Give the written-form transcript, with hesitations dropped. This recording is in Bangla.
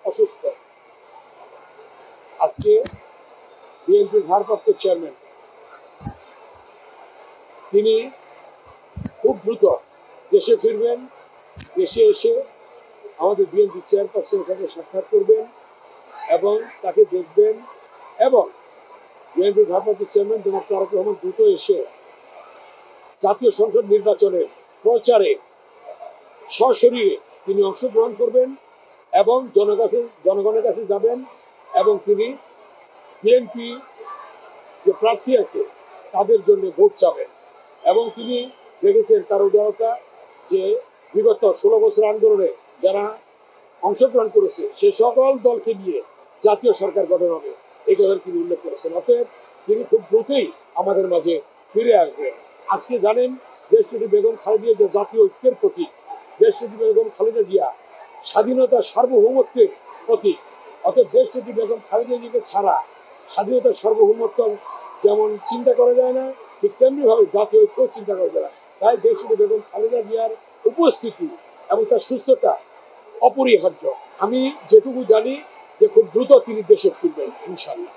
অসুস্থ। আজকে বিএনপির ভারপ্রাপ্ত চেয়ারম্যান তিনি খুব দ্রুত দেশে ফিরবেন। দেশে এসে আমাদের বিএনপি চেয়ারপারসনের সাথে সাক্ষাৎ করবেন এবং তাকে দেখবেন, এবং বিএনপির ভারপ্রাপ্ত চেয়ারম্যান জনাব তারেক রহমান দ্রুত এসে জাতীয় সংসদ নির্বাচনের প্রচারে সশরীরে তিনি অংশগ্রহণ করবেন এবং জনগণের কাছে যাবেন এবং তিনি বিএনপি যে প্রার্থী আছে তাদের জন্য ভোট চাবেন। এবং তিনি দেখেছেন তার উদারতা, যে বিগত 16 বছর আন্দোলনে যারা অংশগ্রহণ করেছে সে সকল দলকে নিয়ে জাতীয় সরকার গঠন হবে, এই কথা তিনি উল্লেখ করেছেন। অতএব তিনি খুব দ্রুতই আমাদের মাঝে ফিরে আসবেন। আজকে জানেন দেশনেত্রী বেগম খালেদা জিয়া জাতীয় ঐক্যের প্রতীক, দেশনেত্রী বেগম খালেদা জিয়া স্বাধীনতা সার্বভৌমত্বের প্রতীক। অতএব দেশনেত্রী বেগম খালেদা জিয়াকে ছাড়া স্বাধীনতা সার্বভৌমত্ব যেমন চিন্তা করা যায় না, ঠিক তেমনি ভাবে জাতীয় ঐক্য চিন্তা করা যায় না। তাই দেশনেত্রী বেগম খালেদা জিয়ার উপস্থিতি এবং তার সুস্থতা অপরিহার্য। আমি যেটুকু জানি যে খুব দ্রুত তিনি দেশে ফিরবেন ইনশাআল্লাহ।